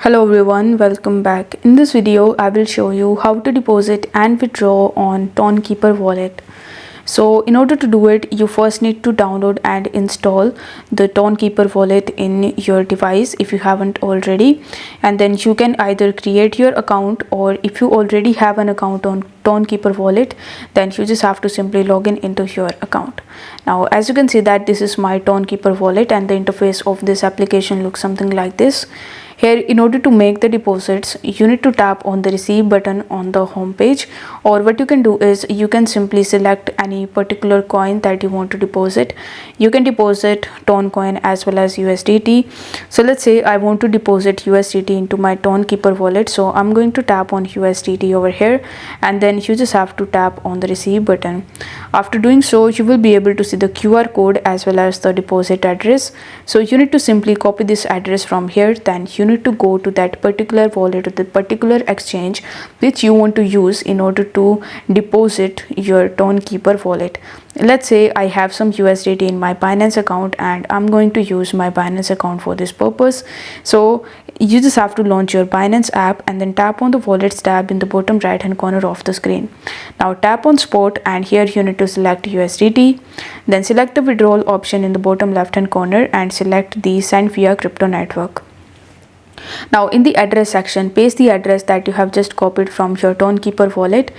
Hello everyone, welcome back. In this video, I will show you how to deposit and withdraw on Tonkeeper Wallet. So in order to do it, you first need to download and install the Tonkeeper Wallet in your device if you haven't already. And then you can either create your account, or if you already have an account on Tonkeeper Wallet, then you just have to simply log in into your account. Now as you can see that this is my Tonkeeper Wallet and the interface of this application looks something like this. Here, in order to make the deposits, you need to tap on the receive button on the home page, or what you can do is you can simply select any particular coin that you want to deposit. You can deposit Toncoin as well as USDT. So let's say I want to deposit USDT into my Tonkeeper Wallet. So I'm going to tap on USDT over here, and then you just have to tap on the receive button. After doing so, you will be able to see the QR code as well as the deposit address. So you need to simply copy this address from here. Then you need to go to that particular wallet or the particular exchange which you want to use in order to deposit your Tonkeeper Wallet. Let's say I have some USDT in my Binance account and I'm going to use my Binance account for this purpose. So you just have to launch your Binance app and then tap on the wallets tab in the bottom right hand corner of the screen. Now tap on spot, and here you need to select USDT. Then select the withdrawal option in the bottom left hand corner and select the send via crypto network. Now in the address section, paste the address that you have just copied from your Tonkeeper Wallet.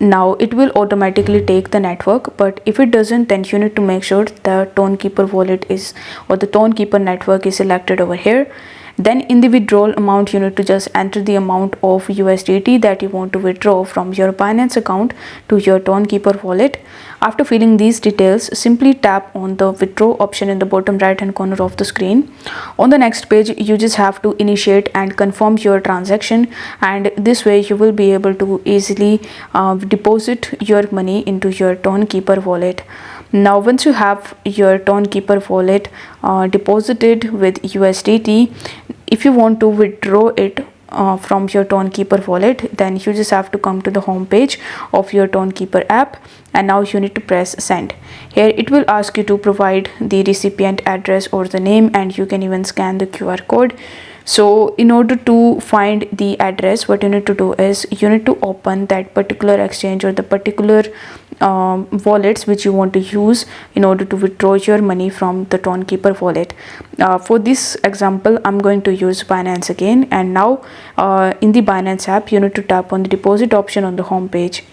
Now it will automatically take the network, but if it doesn't, then you need to make sure the Tonkeeper Wallet is, or the Tonkeeper network is selected over here. Then in the withdrawal amount, you need to just enter the amount of USDT that you want to withdraw from your Binance account to your Tonkeeper Wallet. After filling these details, simply tap on the withdraw option in the bottom right hand corner of the screen. On the next page, you just have to initiate and confirm your transaction, and this way you will be able to easily deposit your money into your Tonkeeper Wallet. Now once you have your Tonkeeper Wallet deposited with USDT, if you want to withdraw it from your Tonkeeper Wallet, then you just have to come to the home page of your Tonkeeper app, and now you need to press send. Here it will ask you to provide the recipient address or the name, and you can even scan the QR code. So in order to find the address, what you need to do is you need to open that particular exchange or the particular wallets which you want to use in order to withdraw your money from the Tonkeeper Wallet. For this example, I'm going to use Binance again, and now in the Binance app, you need to tap on the deposit option on the home page.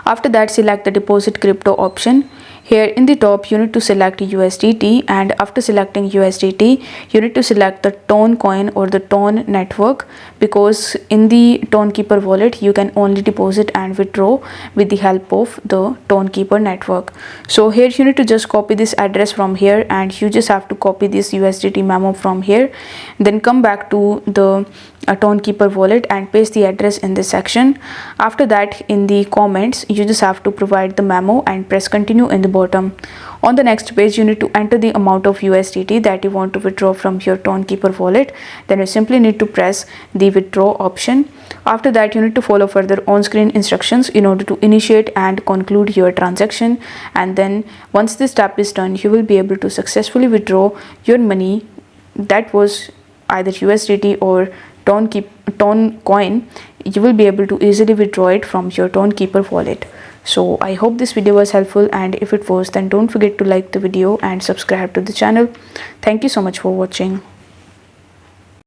After that, select the deposit crypto option. Here in the top, you need to select USDT, and after selecting USDT, you need to select the Toncoin or the Ton network, because in the Tonkeeper Wallet you can only deposit and withdraw with the help of the Tonkeeper network. So here you need to just copy this address from here, and you just have to copy this USDT memo from here. Then come back to the Tonkeeper Wallet and paste the address in this section. After that, in the comments, you just have to provide the memo and press continue in the bottom. On the next page, you need to enter the amount of USDT that you want to withdraw from your Tonkeeper Wallet. Then you simply need to press the withdraw option. After that, you need to follow further on-screen instructions in order to initiate and conclude your transaction. And then once this step is done, you will be able to successfully withdraw your money that was either USDT or Toncoin. You will be able to easily withdraw it from your Tonkeeper Wallet. So I hope this video was helpful, and if it was, then don't forget to like the video and subscribe to the channel. Thank you so much for watching.